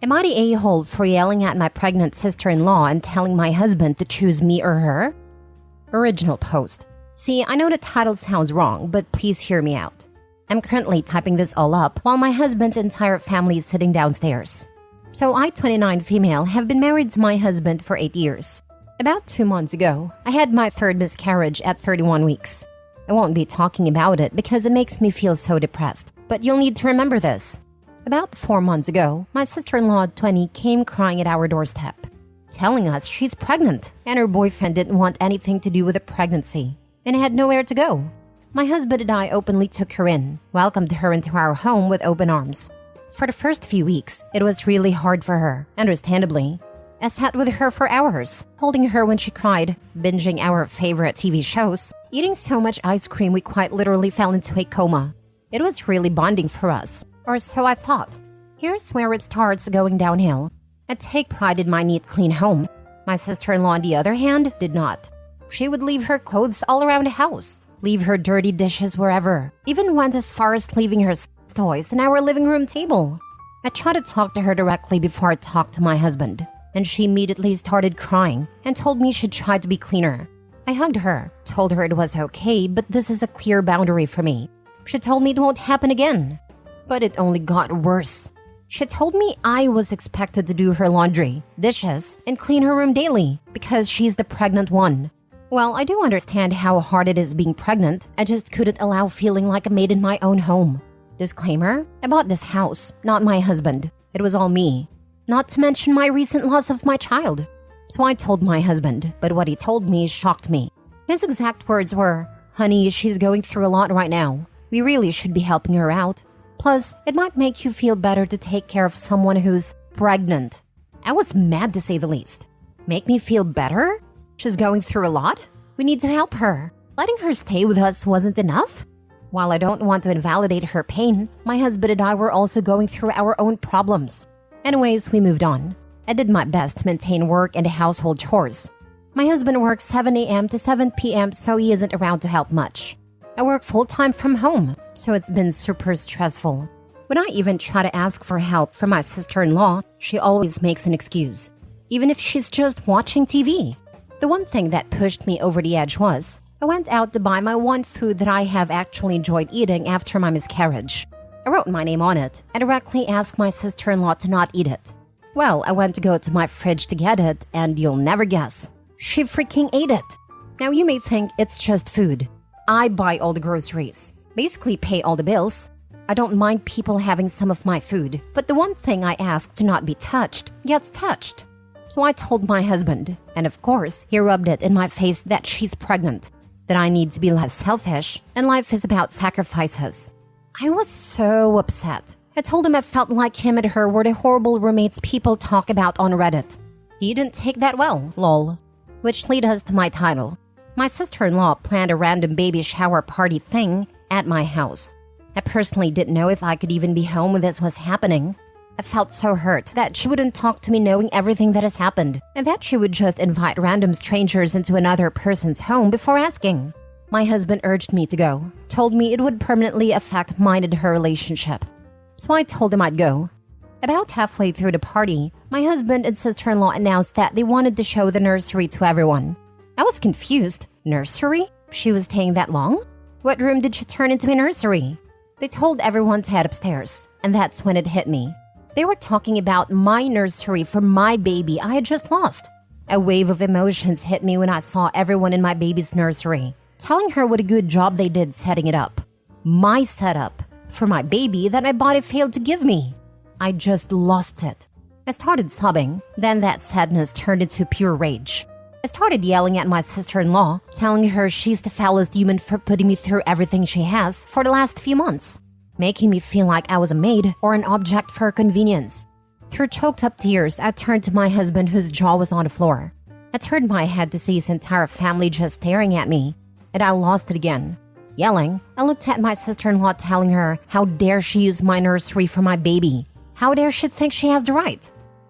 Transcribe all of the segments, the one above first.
Am I the a-hole for yelling at my pregnant sister-in-law and telling my husband to choose me or her? Original post. See, I know the title sounds wrong, but please hear me out. I'm currently typing this all up while my husband's entire family is sitting downstairs. So I, 29 female, have been married to my husband for 8 years. About 2 months ago, I had my third miscarriage at 31 weeks. I won't be talking about it because it makes me feel so depressed, but you'll need to remember this. About 4 months ago, my sister-in-law, 20, came crying at our doorstep, telling us she's pregnant and her boyfriend didn't want anything to do with the pregnancy and had nowhere to go. My husband and I openly took her in, welcomed her into our home with open arms. For the first few weeks, it was really hard for her, understandably. I sat with her for hours, holding her when she cried, binging our favorite TV shows, eating so much ice cream we quite literally fell into a coma. It was really bonding for us, or so I thought. Here's where it starts going downhill. I take pride in my neat, clean home. My sister-in-law, on the other hand, did not. She would leave her clothes all around the house, leave her dirty dishes wherever, even went as far as leaving her toys on our living room table. I tried to talk to her directly before I talked to my husband, and she immediately started crying and told me she'd try to be cleaner. I hugged her, told her it was okay, but this is a clear boundary for me. She told me it won't happen again. But it only got worse. She told me I was expected to do her laundry, dishes, and clean her room daily because she's the pregnant one. Well, I do understand how hard it is being pregnant. I just couldn't allow feeling like a maid in my own home. Disclaimer, I bought this house, not my husband. It was all me. Not to mention my recent loss of my child. So I told my husband, but what he told me shocked me. His exact words were, "Honey, she's going through a lot right now. We really should be helping her out. Plus, it might make you feel better to take care of someone who's pregnant." I was mad to say the least. Make me feel better? She's going through a lot? We need to help her. Letting her stay with us wasn't enough? While I don't want to invalidate her pain, my husband and I were also going through our own problems. Anyways, we moved on. I did my best to maintain work and household chores. My husband works 7 a.m. to 7 p.m., so he isn't around to help much. I work full-time from home, so it's been super stressful. When I even try to ask for help from my sister-in-law, she always makes an excuse, even if she's just watching TV. The one thing that pushed me over the edge was, I went out to buy my one food that I have actually enjoyed eating after my miscarriage. I wrote my name on it and directly asked my sister-in-law to not eat it. Well, I went to go to my fridge to get it, and you'll never guess. She freaking ate it. Now you may think it's just food. I buy all the groceries, basically pay all the bills. I don't mind people having some of my food, but the one thing I ask to not be touched gets touched. So I told my husband, and of course, he rubbed it in my face that she's pregnant, that I need to be less selfish, and life is about sacrifices. I was so upset. I told him I felt like him and her were the horrible roommates people talk about on Reddit. He didn't take that well, lol. Which leads us to my title. My sister-in-law planned a random baby shower party thing at my house. I personally didn't know if I could even be home when this was happening. I felt so hurt that she wouldn't talk to me knowing everything that has happened, and that she would just invite random strangers into another person's home before asking. My husband urged me to go, told me it would permanently affect mine and her relationship. So I told him I'd go. About halfway through the party, my husband and sister-in-law announced that they wanted to show the nursery to everyone. I was confused. Nursery? She was staying that long? What room did she turn into a nursery? They told everyone to head upstairs, and that's when it hit me. They were talking about my nursery for my baby I had just lost. A wave of emotions hit me when I saw everyone in my baby's nursery, telling her what a good job they did setting it up. My setup for my baby that my body failed to give me. I just lost it. I started sobbing, then that sadness turned into pure rage. I started yelling at my sister-in-law, telling her she's the foulest human for putting me through everything she has for the last few months, making me feel like I was a maid or an object for her convenience. Through choked-up tears, I turned to my husband whose jaw was on the floor. I turned my head to see his entire family just staring at me, and I lost it again. Yelling, I looked at my sister-in-law telling her how dare she use my nursery for my baby. How dare she think she has the right?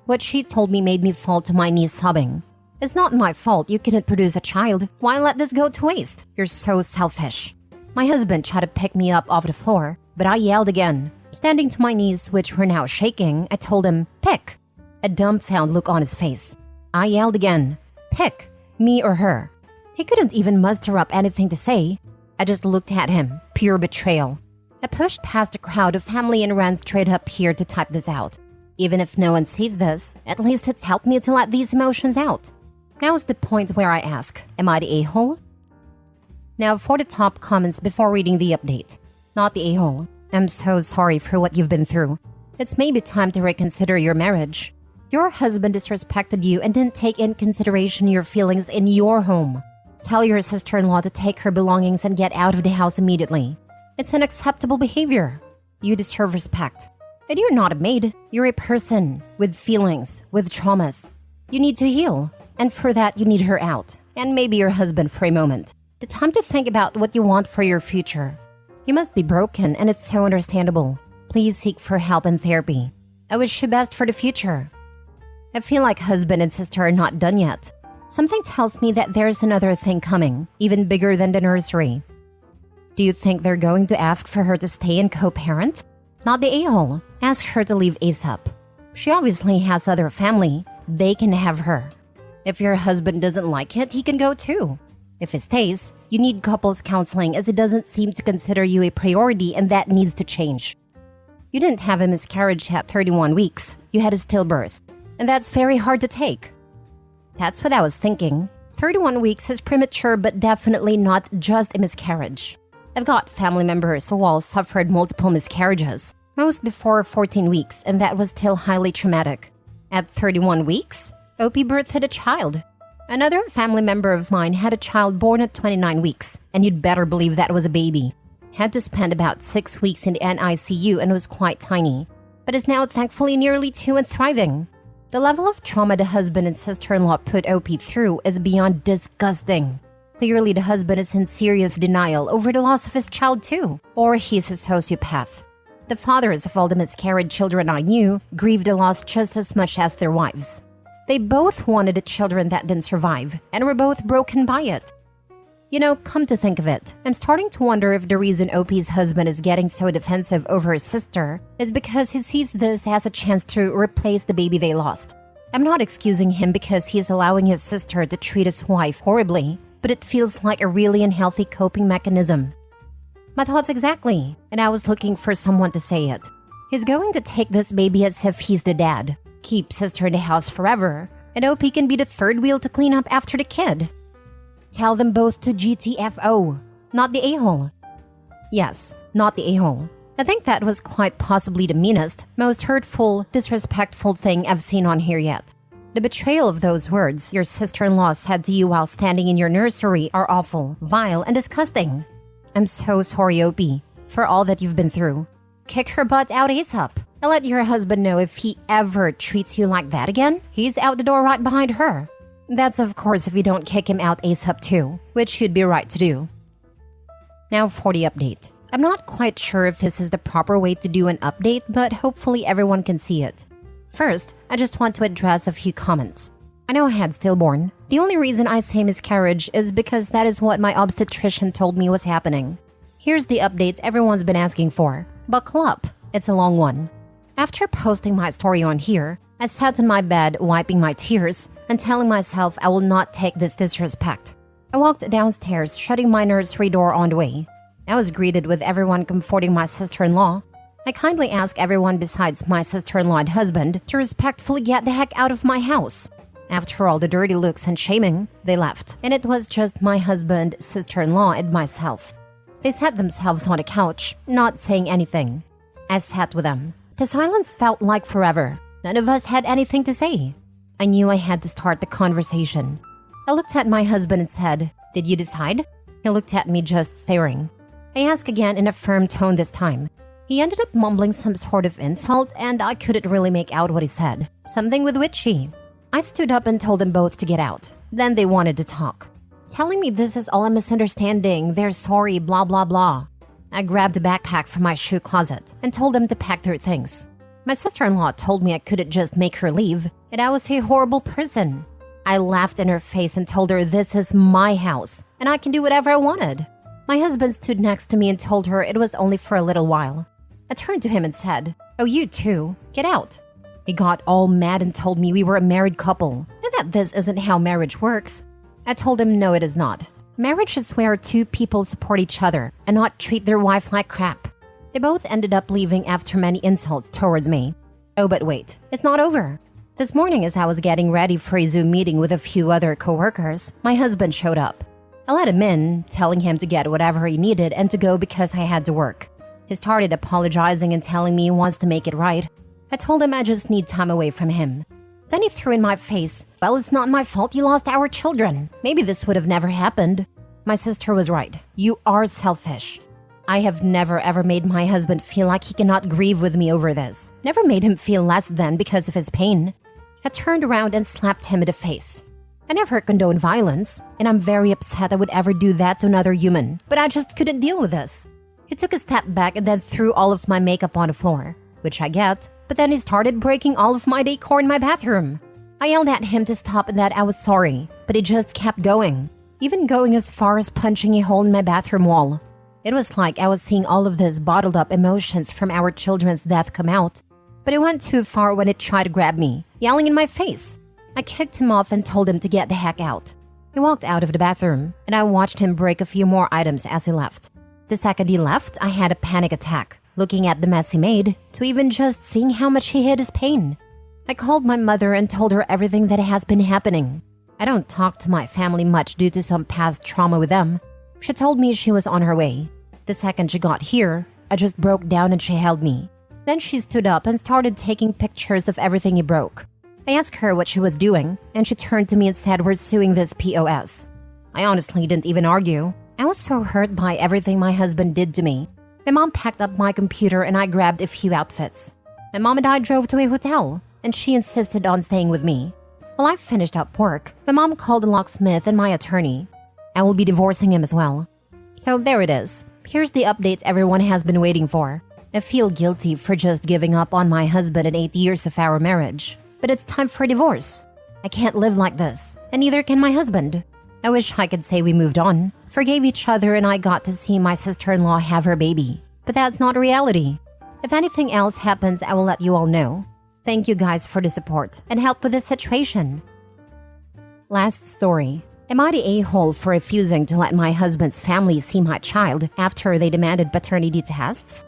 What she told me made me fall to my knees sobbing. It's not my fault you couldn't produce a child. Why let this go to waste? You're so selfish. My husband tried to pick me up off the floor, but I yelled again. Standing to my knees, which were now shaking, I told him, pick. A dumbfounded look on his face. I yelled again, pick, me or her. He couldn't even muster up anything to say. I just looked at him, pure betrayal. I pushed past a crowd of family and ran straight up here to type this out. Even if no one sees this, at least it's helped me to let these emotions out. Now's the point where I ask, am I the a-hole? Now for the top comments before reading the update. Not the a-hole. I'm so sorry for what you've been through. It's maybe time to reconsider your marriage. Your husband disrespected you and didn't take in consideration your feelings in your home. Tell your sister-in-law to take her belongings and get out of the house immediately. It's unacceptable behavior. You deserve respect. And you're not a maid. You're a person with feelings, with traumas. You need to heal. And for that, you need her out. And maybe your husband for a moment. The time to think about what you want for your future. You must be broken, and it's so understandable. Please seek for help and therapy. I wish you best for the future. I feel like husband and sister are not done yet. Something tells me that there's another thing coming, even bigger than the nursery. Do you think they're going to ask for her to stay and co-parent? Not the a-hole. Ask her to leave ASAP. She obviously has other family. They can have her. If your husband doesn't like it, he can go too. If he stays, you need couples counseling as he doesn't seem to consider you a priority and that needs to change. You didn't have a miscarriage at 31 weeks. You had a stillbirth. And that's very hard to take. That's what I was thinking. 31 weeks is premature but definitely not just a miscarriage. I've got family members who all suffered multiple miscarriages, most before 14 weeks, and that was still highly traumatic. At 31 weeks, OP birthed a child. Another family member of mine had a child born at 29 weeks, and you'd better believe that was a baby. Had to spend about 6 weeks in the NICU and was quite tiny, but is now thankfully nearly 2 and thriving. The level of trauma the husband and sister-in-law put OP through is beyond disgusting. Clearly the husband is in serious denial over the loss of his child too, or he's a sociopath. The fathers of all the miscarried children I knew grieved the loss just as much as their wives. They both wanted the children that didn't survive, and were both broken by it. You know, come to think of it, I'm starting to wonder if the reason OP's husband is getting so defensive over his sister is because he sees this as a chance to replace the baby they lost. I'm not excusing him because he's allowing his sister to treat his wife horribly, but it feels like a really unhealthy coping mechanism. My thoughts exactly, and I was looking for someone to say it. He's going to take this baby as if he's the dad, keep sister in the house forever, and OP can be the third wheel to clean up after the kid. Tell them both to GTFO, not the a-hole. Yes, not the a-hole. I think that was quite possibly the meanest, most hurtful, disrespectful thing I've seen on here yet. The betrayal of those words your sister-in-law said to you while standing in your nursery are awful, vile, and disgusting. I'm so sorry, OP, for all that you've been through. Kick her butt out ASAP. And let your husband know if he ever treats you like that again, he's out the door right behind her. That's of course if you don't kick him out ASAP too, which you'd be right to do. Now for the update. I'm not quite sure if this is the proper way to do an update, but hopefully everyone can see it. First, I just want to address a few comments. I know I had stillborn. The only reason I say miscarriage is because that is what my obstetrician told me was happening. Here's the updates everyone's been asking for. Buckle up, it's a long one. After posting my story on here, I sat in my bed wiping my tears and telling myself I will not take this disrespect. I walked downstairs, shutting my nursery door on the way. I was greeted with everyone comforting my sister-in-law. I kindly asked everyone besides my sister-in-law and husband to respectfully get the heck out of my house. After all the dirty looks and shaming, they left, and it was just my husband, sister-in-law, and myself. They sat themselves on a couch, not saying anything. I sat with them. The silence felt like forever. None of us had anything to say. I knew I had to start the conversation. I looked at my husband and said, "Did you decide?" He looked at me just staring. I asked again in a firm tone this time. He ended up mumbling some sort of insult, and I couldn't really make out what he said. Something with witchy. I stood up and told them both to get out. Then they wanted to talk, telling me this is all a misunderstanding, they're sorry, blah blah blah. I grabbed a backpack from my shoe closet and told them to pack their things. My sister-in-law told me I couldn't just make her leave, and I was a horrible person. I laughed in her face and told her this is my house, and I can do whatever I wanted. My husband stood next to me and told her it was only for a little while. I turned to him and said, "Oh, you too, get out." He got all mad and told me we were a married couple and that this isn't how marriage works. I told him no, it is not. Marriage is where two people support each other and not treat their wife like crap. They both ended up leaving after many insults towards me. Oh, but wait, it's not over. This morning as I was getting ready for a Zoom meeting with a few other coworkers, my husband showed up. I let him in, telling him to get whatever he needed and to go because I had to work. He started apologizing and telling me he wants to make it right. I told him I just need time away from him. Then he threw in my face, "Well, it's not my fault you lost our children. Maybe this would have never happened." My sister was right. You are selfish. I have never ever made my husband feel like he cannot grieve with me over this. Never made him feel less than because of his pain. I turned around and slapped him in the face. I never condone violence, and I'm very upset I would ever do that to another human, but I just couldn't deal with this. He took a step back and then threw all of my makeup on the floor, which I get, but then he started breaking all of my decor in my bathroom. I yelled at him to stop and that I was sorry, but he just kept going, even going as far as punching a hole in my bathroom wall. It was like I was seeing all of these bottled up emotions from our children's death come out. But it went too far when it tried to grab me, yelling in my face. I kicked him off and told him to get the heck out. He walked out of the bathroom, and I watched him break a few more items as he left. The second he left, I had a panic attack, looking at the mess he made, to even just seeing how much he hid his pain. I called my mother and told her everything that has been happening. I don't talk to my family much due to some past trauma with them. She told me she was on her way. The second she got here, I just broke down and she held me. Then she stood up and started taking pictures of everything he broke. I asked her what she was doing, and she turned to me and said, "We're suing this POS." I honestly didn't even argue. I was so hurt by everything my husband did to me. My mom packed up my computer and I grabbed a few outfits. My mom and I drove to a hotel, and she insisted on staying with me. While I finished up work, my mom called the locksmith and my attorney. I will be divorcing him as well. So there it is. Here's the updates everyone has been waiting for. I feel guilty for just giving up on my husband in 8 years of our marriage. But it's time for a divorce. I can't live like this, and neither can my husband. I wish I could say we moved on, forgave each other, and I got to see my sister-in-law have her baby. But that's not reality. If anything else happens, I will let you all know. Thank you guys for the support and help with this situation. Last story. Am I the a-hole for refusing to let my husband's family see my child after they demanded paternity tests?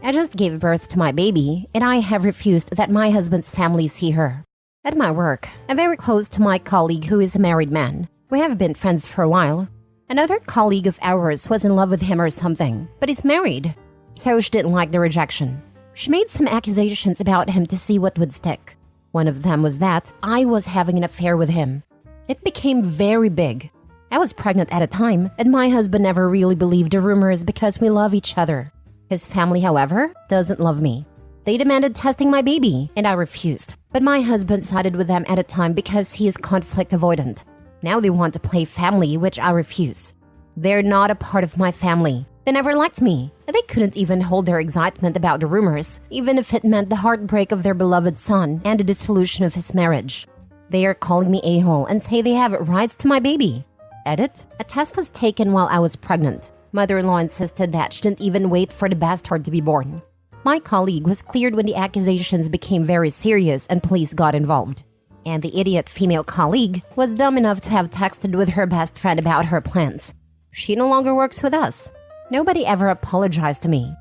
I just gave birth to my baby, and I have refused that my husband's family see her. At my work, I'm very close to my colleague who is a married man. We have been friends for a while. Another colleague of ours was in love with him or something, but he's married. So she didn't like the rejection. She made some accusations about him to see what would stick. One of them was that I was having an affair with him. It became very big. I was pregnant at a time, and my husband never really believed the rumors because we love each other. His family, however, doesn't love me. They demanded testing my baby, and I refused. But my husband sided with them at a time because he is conflict avoidant. Now they want to play family, which I refuse. They're not a part of my family. They never liked me, and they couldn't even hold their excitement about the rumors, even if it meant the heartbreak of their beloved son and the dissolution of his marriage. They are calling me a-hole and say they have rights to my baby. Edit: a test was taken while I was pregnant. Mother-in-law insisted that she didn't even wait for the bastard to be born. My colleague was cleared when the accusations became very serious and police got involved. And the idiot female colleague was dumb enough to have texted with her best friend about her plans. She no longer works with us. Nobody ever apologized to me.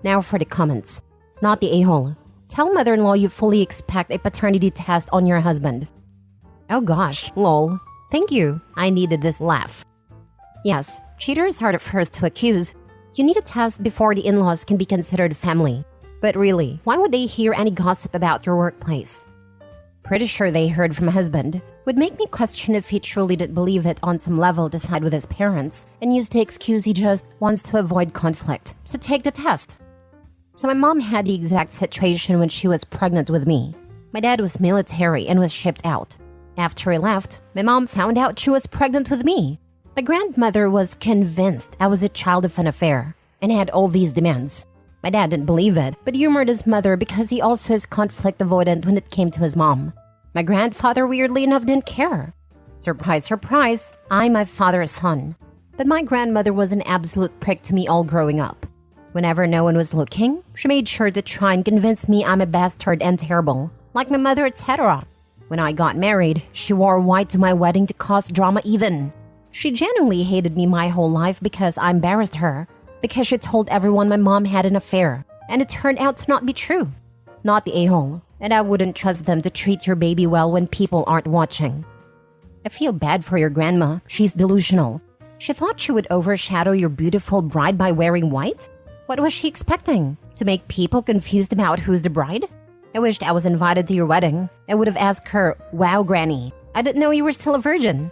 Now for the comments. Not the a-hole. Tell mother-in-law you fully expect a paternity test on your husband. Oh gosh, lol. Thank you. I needed this laugh. Yes, cheaters are the first to accuse. You need a test before the in-laws can be considered family. But really, why would they hear any gossip about your workplace? Pretty sure they heard from a husband. Would make me question if he truly did believe it on some level to side with his parents and use the excuse he just wants to avoid conflict. So take the test. So my mom had the exact situation when she was pregnant with me. My dad was military and was shipped out. After he left, my mom found out she was pregnant with me. My grandmother was convinced I was a child of an affair and had all these demands. My dad didn't believe it, but humored his mother because he also is conflict avoidant when it came to his mom. My grandfather, weirdly enough, didn't care. Surprise, surprise, I'm my father's son. But my grandmother was an absolute prick to me all growing up. Whenever no one was looking, she made sure to try and convince me I'm a bastard and terrible, like my mother, etc. When I got married, she wore white to my wedding to cause drama even. She genuinely hated me my whole life because I embarrassed her, because she told everyone my mom had an affair, and it turned out to not be true. Not the a-hole, and I wouldn't trust them to treat your baby well when people aren't watching. I feel bad for your grandma. She's delusional. She thought she would overshadow your beautiful bride by wearing white? What was she expecting? To make people confused about who's the bride? I wished I was invited to your wedding. I would have asked her, "Wow, Granny, I didn't know you were still a virgin."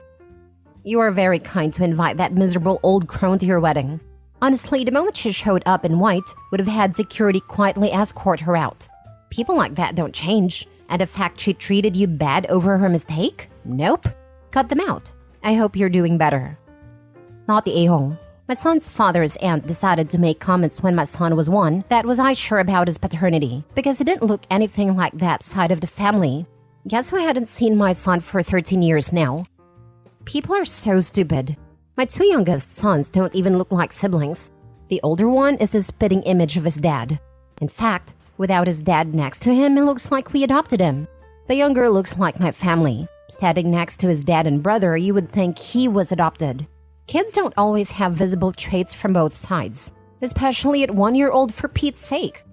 You are very kind to invite that miserable old crone to your wedding. Honestly, the moment she showed up in white, would have had security quietly escort her out. People like that don't change. And the fact she treated you bad over her mistake? Nope. Cut them out. I hope you're doing better. Not the a-hole. My son's father's aunt decided to make comments when my son was 1 that was I sure about his paternity, because he didn't look anything like that side of the family. Guess who hadn't seen my son for 13 years now? People are so stupid. My 2 youngest sons don't even look like siblings. The older one is the spitting image of his dad. In fact, without his dad next to him, it looks like we adopted him. The younger looks like my family. Standing next to his dad and brother, you would think he was adopted. Kids don't always have visible traits from both sides, especially at 1-year-old for Pete's sake.